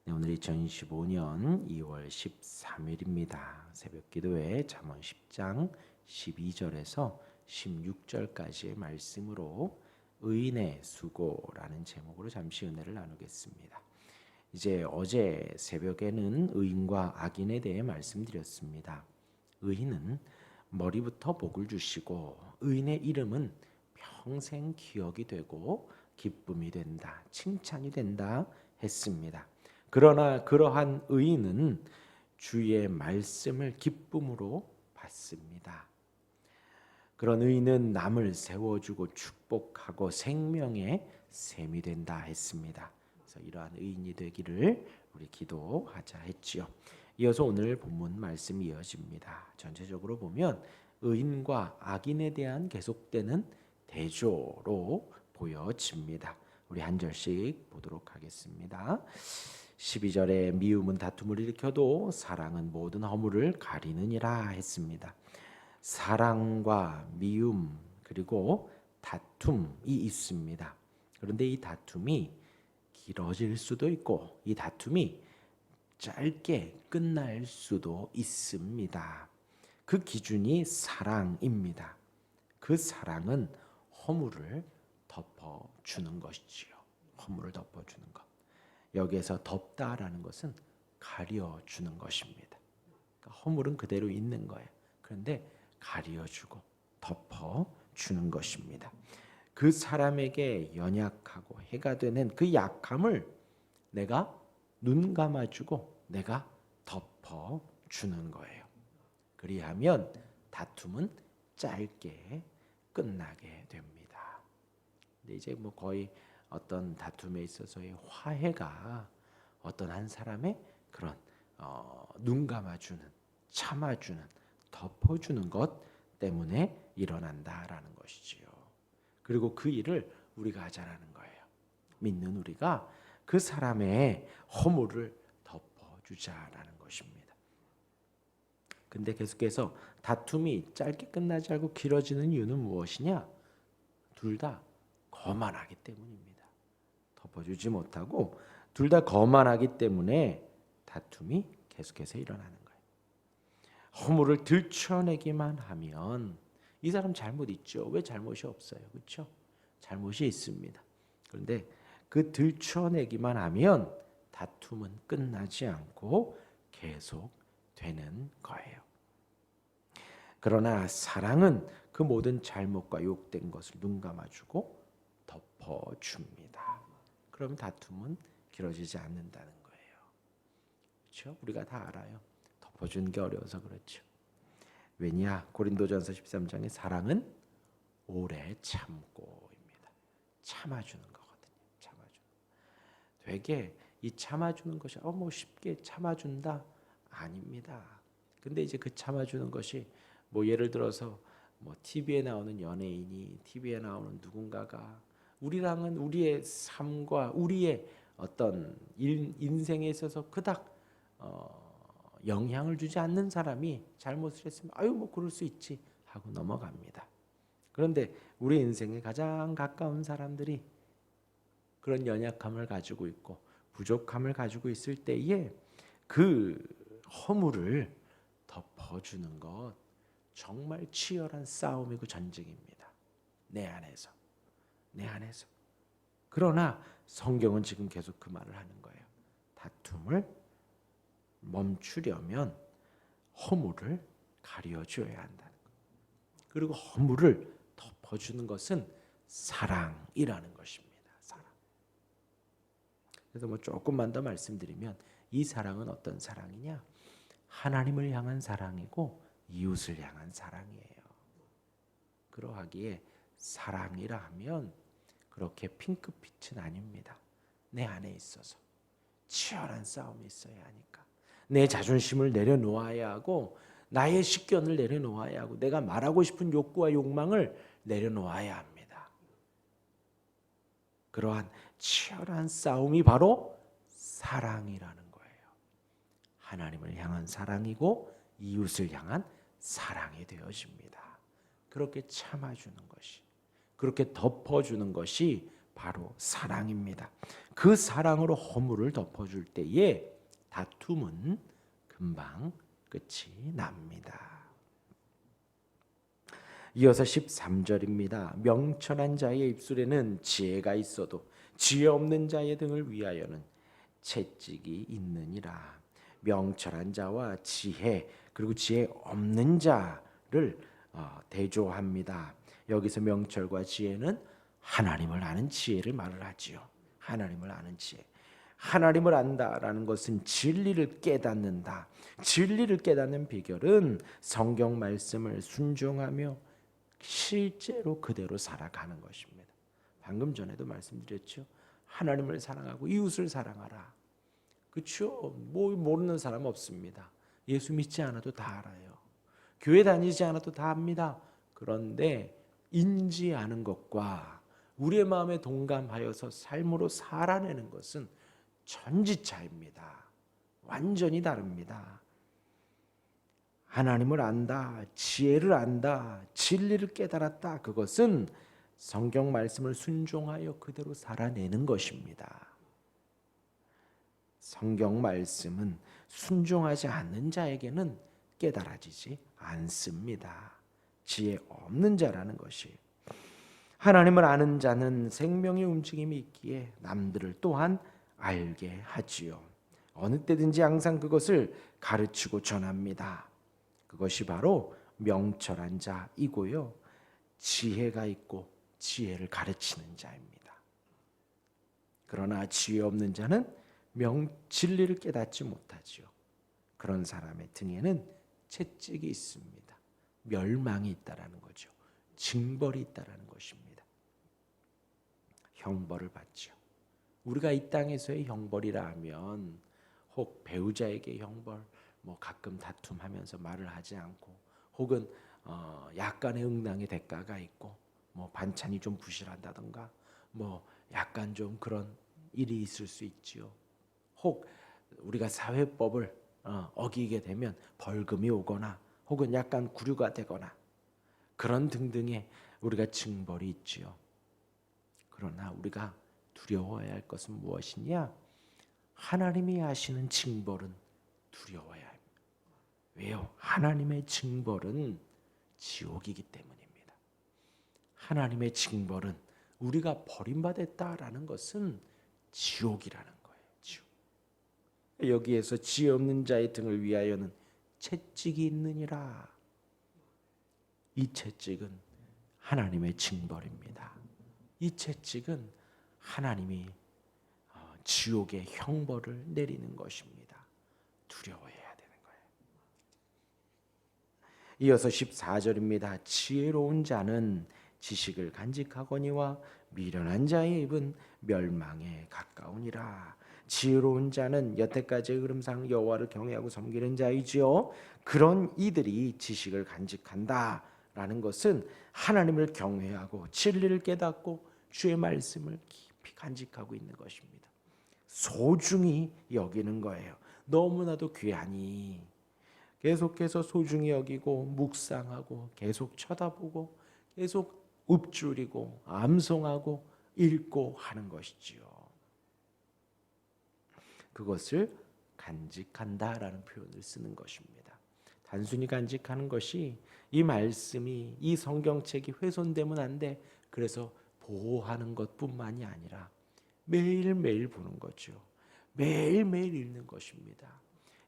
네, 오늘 2025년 2월 13일입니다. 새벽 기도회 잠언 10장 12절에서 16절까지의 말씀으로 의인의 수고라는 제목으로 잠시 은혜를 나누겠습니다. 이제 어제 새벽에는 의인과 악인에 대해 말씀드렸습니다. 의인은 머리부터 복을 주시고 의인의 이름은 평생 기억이 되고 기쁨이 된다, 칭찬이 된다 했습니다. 그러나 그러한 의인은 주의 말씀을 기쁨으로 받습니다. 그런 의인은 남을 세워주고 축복하고 생명의 샘이 된다 했습니다. 그래서 이러한 의인이 되기를 우리 기도하자 했지요. 이어서 오늘 본문 말씀이 이어집니다. 전체적으로 보면 의인과 악인에 대한 계속되는 대조로 보여집니다. 우리 한 절씩 보도록 하겠습니다. 12절에 미움은 다툼을 일으켜도 사랑은 모든 허물을 가리느니라 했습니다. 사랑과 미움 그리고 다툼이 있습니다. 그런데 이 다툼이 길어질 수도 있고 이 다툼이 짧게 끝날 수도 있습니다. 그 기준이 사랑입니다. 그 사랑은 허물을 덮어주는 것이지요. 허물을 덮어주는 것. 여기에서 덮다라는 것은 가려주는 것입니다. 그러니까 허물은 그대로 있는 거예요. 그런데 가려주고 덮어주는 것입니다. 그 사람에게 연약하고 해가 되는 그 약함을 내가 눈 감아주고 내가 덮어주는 거예요. 그리하면 다툼은 짧게 끝나게 됩니다. 근데 이제 뭐 거의 어떤 다툼에 있어서의 화해가 어떤 한 사람의 그런 눈 감아주는, 참아주는, 덮어주는 것 때문에 일어난다라는 것이지요. 그리고 그 일을 우리가 하자라는 거예요. 믿는 우리가 그 사람의 허물을 덮어주자라는 것입니다. 근데 계속해서 다툼이 짧게 끝나지 않고 길어지는 이유는 무엇이냐? 둘 다 거만하기 때문입니다. 덮어주지 못하고 둘 다 거만하기 때문에 다툼이 계속해서 일어나는 거예요. 허물을 들춰내기만 하면 이 사람 잘못 있죠. 왜 잘못이 없어요? 그렇죠? 잘못이 있습니다. 그런데 그 들춰내기만 하면 다툼은 끝나지 않고 계속 되는 거예요. 그러나 사랑은 그 모든 잘못과 욕된 것을 눈 감아주고 덮어줍니다. 그럼 다툼은 길어지지 않는다는 거예요. 그렇죠? 우리가 다 알아요. 덮어주는 게 어려워서 그렇죠. 왜냐? 고린도전서 13장에 사랑은 오래 참고입니다. 참아주는 거거든요. 참아주는. 되게 이 참아주는 것이 뭐 쉽게 참아준다 아닙니다. 근데 이제 그 참아주는 것이 뭐 예를 들어서 뭐 TV에 나오는 연예인이 TV에 나오는 누군가가 우리랑은 우리의 삶과 우리의 어떤 인생에 있어서 그닥 영향을 주지 않는 사람이 잘못을 했으면 뭐 그럴 수 있지 하고 넘어갑니다. 그런데 우리 인생에 가장 가까운 사람들이 그런 연약함을 가지고 있고 부족함을 가지고 있을 때에 그 허물을 덮어주는 것 정말 치열한 싸움이고 전쟁입니다. 내 안에서. 그러나 성경은 지금 계속 그 말을 하는 거예요. 다툼을 멈추려면 허물을 가려줘야 한다는 거예요. 그리고 허물을 덮어주는 것은 사랑이라는 것입니다. 사랑. 그래서 뭐 조금만 더 말씀드리면 이 사랑은 어떤 사랑이냐? 하나님을 향한 사랑이고 이웃을 향한 사랑이에요. 그러하기에 사랑이라 하면 그렇게 핑크빛은 아닙니다. 내 안에 있어서 치열한 싸움이 있어야 하니까 내 자존심을 내려놓아야 하고 나의 식견을 내려놓아야 하고 내가 말하고 싶은 욕구와 욕망을 내려놓아야 합니다. 그러한 치열한 싸움이 바로 사랑이라는 거예요. 하나님을 향한 사랑이고 이웃을 향한 사랑이 되어집니다. 그렇게 참아주는 것이, 그렇게 덮어주는 것이 바로 사랑입니다. 그 사랑으로 허물을 덮어줄 때에 다툼은 금방 끝이 납니다. 이어서 13절입니다. 명철한 자의 입술에는 지혜가 있어도 지혜 없는 자의 등을 위하여는 채찍이 있느니라. 명철한 자와 지혜 그리고 지혜 없는 자를 대조합니다. 여기서 명철과 지혜는 하나님을 아는 지혜를 말을 하지요. 하나님을 아는 지혜. 하나님을 안다라는 것은 진리를 깨닫는다. 진리를 깨닫는 비결은 성경 말씀을 순종하며 실제로 그대로 살아가는 것입니다. 방금 전에도 말씀드렸죠. 하나님을 사랑하고 이웃을 사랑하라. 그렇죠? 뭐 모르는 사람 없습니다. 예수 믿지 않아도 다 알아요. 교회 다니지 않아도 다 압니다. 그런데 인지하는 것과 우리의 마음에 동감하여서 삶으로 살아내는 것은 천지차입니다. 완전히 다릅니다. 하나님을 안다, 지혜를 안다, 진리를 깨달았다. 그것은 성경 말씀을 순종하여 그대로 살아내는 것입니다. 성경 말씀은 순종하지 않는 자에게는 깨달아지지 않습니다. 지혜 없는 자라는 것이. 하나님을 아는 자는 생명의 움직임이 있기에 남들을 또한 알게 하지요. 어느 때든지 항상 그것을 가르치고 전합니다. 그것이 바로 명철한 자이고요. 지혜가 있고 지혜를 가르치는 자입니다. 그러나 지혜 없는 자는 진리를 깨닫지 못하지요. 그런 사람의 등에는 채찍이 있습니다. 멸망이 있다라는 거죠. 징벌이 있다라는 것입니다. 형벌을 받죠. 우리가 이 땅에서의 형벌이라 하면 혹 배우자에게 형벌, 뭐 가끔 다툼하면서 말을 하지 않고, 혹은 약간의 응당의 대가가 있고, 뭐 반찬이 좀 부실하다던가, 뭐 약간 좀 그런 일이 있을 수 있지요. 혹 우리가 사회법을 어기게 되면 벌금이 오거나, 혹은 약간 구류가 되거나, 그런 등등의 우리가 징벌이 있지요. 그러나 우리가 두려워해야 할 것은 무엇이냐? 하나님이 하시는 징벌은 두려워야 합니다. 왜요? 하나님의 징벌은 지옥이기 때문입니다. 하나님의 징벌은 우리가 버림받았다라는 것은 지옥이라는 거예요. 지옥. 여기에서 지혜 없는 자의 등을 위하여는 채찍이 있느니라. 이 채찍은 하나님의 징벌입니다. 이 채찍은 하나님이 지옥의 형벌을 내리는 것입니다. 두려워해야 되는 거예요. 이어서 14절입니다. 지혜로운 자는 지식을 간직하거니와 미련한 자의 입은 멸망에 가까우니라. 지혜로운 자는 여태까지의 흐름상 여호와를 경외하고 섬기는 자이지요. 그런 이들이 지식을 간직한다라는 것은 하나님을 경외하고 진리를 깨닫고 주의 말씀을 깊이 간직하고 있는 것입니다. 소중히 여기는 거예요. 너무나도 귀하니 계속해서 소중히 여기고 묵상하고 계속 쳐다보고 계속 읊조리고 암송하고 읽고 하는 것이지요. 그것을 간직한다라는 표현을 쓰는 것입니다. 단순히 간직하는 것이 이 말씀이 이 성경책이 훼손되면 안 돼. 그래서 보호하는 것뿐만이 아니라 매일매일 보는 거죠. 매일매일 읽는 것입니다.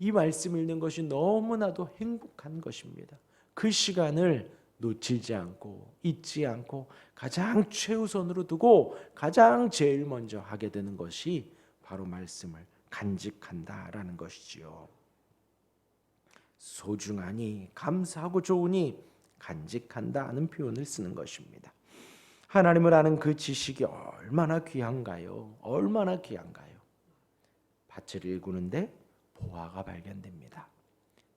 이 말씀 읽는 것이 너무나도 행복한 것입니다. 그 시간을 놓치지 않고 잊지 않고 가장 최우선으로 두고 가장 제일 먼저 하게 되는 것이 바로 말씀을 간직한다라는 것이지요. 소중하니 감사하고 좋으니 간직한다는 표현을 쓰는 것입니다. 하나님을 아는 그 지식이 얼마나 귀한가요? 얼마나 귀한가요? 밭을 일구는데 보화가 발견됩니다.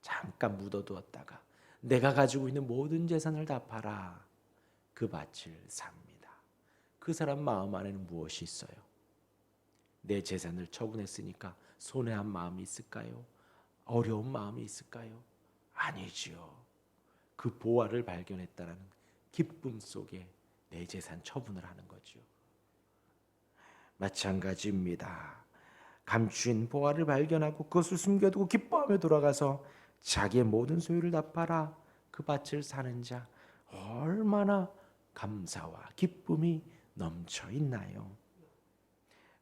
잠깐 묻어두었다가 내가 가지고 있는 모든 재산을 다 팔아 그 밭을 삽니다. 그 사람 마음 안에는 무엇이 있어요? 내 재산을 처분했으니까 손해한 마음이 있을까요? 어려운 마음이 있을까요? 아니지요. 그 보화를 발견했다는 기쁨 속에 내 재산 처분을 하는 거죠. 마찬가지입니다. 감추인 보화를 발견하고 그것을 숨겨두고 기뻐하며 돌아가서 자기의 모든 소유를 다 팔아 그 밭을 사는 자 얼마나 감사와 기쁨이 넘쳐 있나요?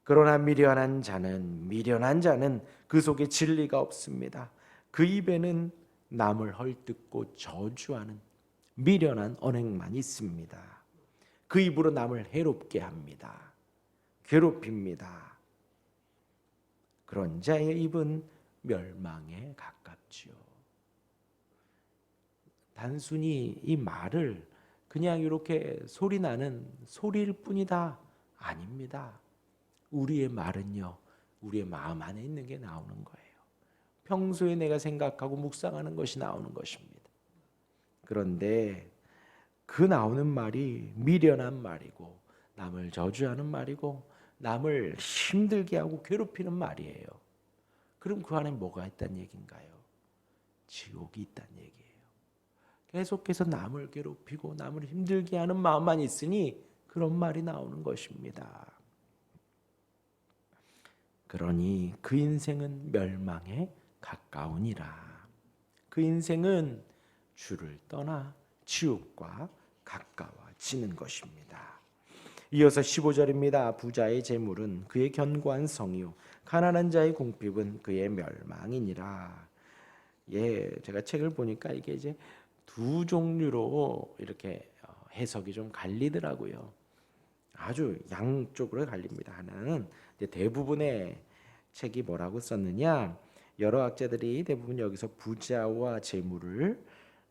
그러나 미련한 자는 그 속에 진리가 없습니다. 그 입에는 남을 헐뜯고 저주하는 미련한 언행만 있습니다. 그 입으로 남을 해롭게 합니다. 괴롭힙니다. 그런 자의 입은 멸망에 가깝지요. 단순히 이 말을 그냥 이렇게 소리 나는 소리일 뿐이다. 아닙니다. 우리의 말은요, 우리의 마음 안에 있는 게 나오는 거예요. 평소에 내가 생각하고 묵상하는 것이 나오는 것입니다. 그런데 그 나오는 말이 미련한 말이고 남을 저주하는 말이고 남을 힘들게 하고 괴롭히는 말이에요. 그럼 그 안에 뭐가 있다는 얘기인가요? 지옥이 있다는 얘기예요. 계속해서 남을 괴롭히고 남을 힘들게 하는 마음만 있으니 그런 말이 나오는 것입니다. 그러니 그 인생은 멸망에 가까우니라. 그 인생은 주를 떠나 지옥과 가까워지는 것입니다. 이어서 15절입니다. 부자의 재물은 그의 견고한 성이요 가난한 자의 궁핍은 그의 멸망이니라. 예, 제가 책을 보니까 이게 이제 두 종류로 이렇게 해석이 좀 갈리더라고요. 아주 양쪽으로 갈립니다. 하나는 대부분의 책이 뭐라고 썼느냐? 여러 학자들이 대부분 여기서 부자와 재물을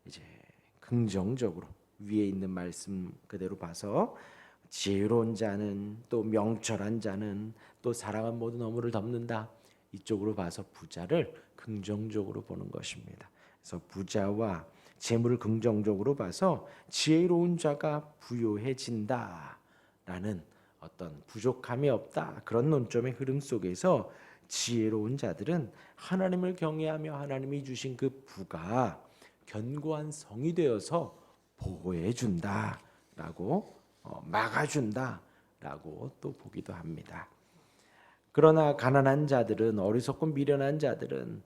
이제 긍정적으로 위에 있는 말씀 그대로 봐서 지혜로운 자는 또 명철한 자는 또 사랑한 모든 허물을 덮는다. 이쪽으로 봐서 부자를 긍정적으로 보는 것입니다. 그래서 부자와 재물을 긍정적으로 봐서 지혜로운 자가 부요해진다. 라는 어떤 부족함이 없다. 그런 논점의 흐름 속에서 지혜로운 자들은 하나님을 경외하며 하나님이 주신 그 부가 견고한 성이 되어서 보호해 준다라고 막아준다라고 또 보기도 합니다. 그러나 가난한 자들은 어리석고 미련한 자들은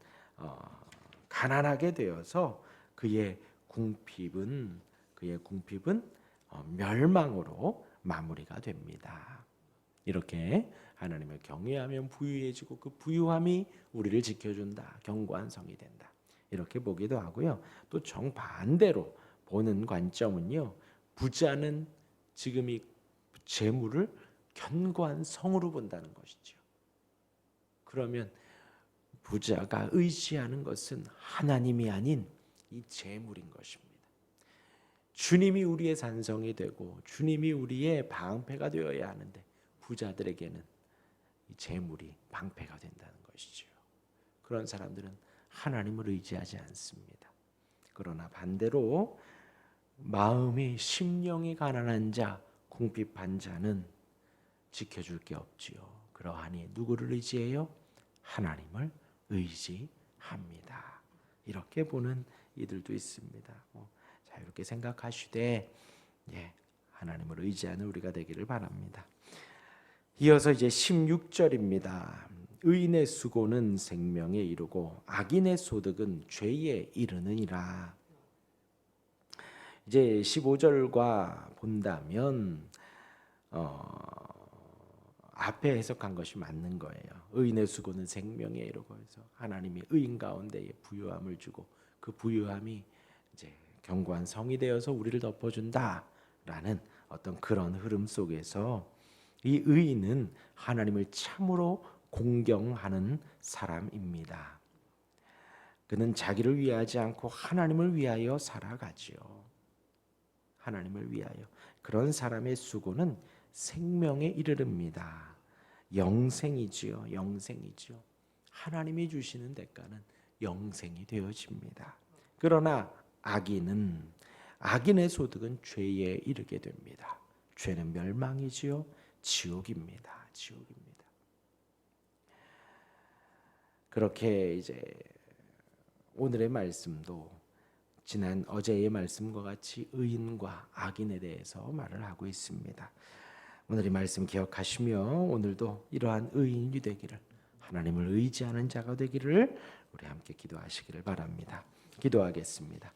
가난하게 되어서 그의 궁핍은 멸망으로 마무리가 됩니다. 이렇게 하나님을 경외하면 부유해지고 그 부유함이 우리를 지켜준다. 견고한 성이 된다. 이렇게 보기도 하고요. 또 정반대로 보는 관점은요. 부자는 지금 이 재물을 견고한 성으로 본다는 것이죠. 그러면 부자가 의지하는 것은 하나님이 아닌 이 재물인 것입니다. 주님이 우리의 산성이 되고 주님이 우리의 방패가 되어야 하는데 부자들에게는 이 재물이 방패가 된다는 것이죠. 그런 사람들은 하나님을 의지하지 않습니다. 그러나 반대로 마음이 심령이 가난한 자, 궁핍한 자는 지켜줄 게 없지요. 그러하니 누구를 의지해요? 하나님을 의지합니다. 이렇게 보는 이들도 있습니다. 자, 이렇게 생각하시되 하나님을 의지하는 우리가 되기를 바랍니다. 이어서 이제 16절입니다. 의인의 수고는 생명에 이르고 악인의 소득은 죄에 이르느니라. 이제 15절과 본다면 앞에 해석한 것이 맞는 거예요. 의인의 수고는 생명에 이르고 해서 하나님이 의인 가운데에 부유함을 주고 그 부유함이 이제 견고한 성이 되어서 우리를 덮어준다라는 어떤 그런 흐름 속에서 이 의인은 하나님을 참으로 공경하는 사람입니다. 그는 자기를 위하지 않고 하나님을 위하여 살아가지요. 하나님을 위하여. 그런 사람의 수고는 생명에 이르릅니다. 영생이지요. 영생이지요. 하나님이 주시는 대가는 영생이 되어집니다. 그러나 악인의 소득은 죄에 이르게 됩니다. 죄는 멸망이지요. 지옥입니다. 지옥입니다. 그렇게 이제 오늘의 말씀도 어제의 말씀과 같이 의인과 악인에 대해서 말을 하고 있습니다. 오늘의 말씀 기억하시며 오늘도 이러한 의인이 되기를, 하나님을 의지하는 자가 되기를 우리 함께 기도하시기를 바랍니다. 기도하겠습니다.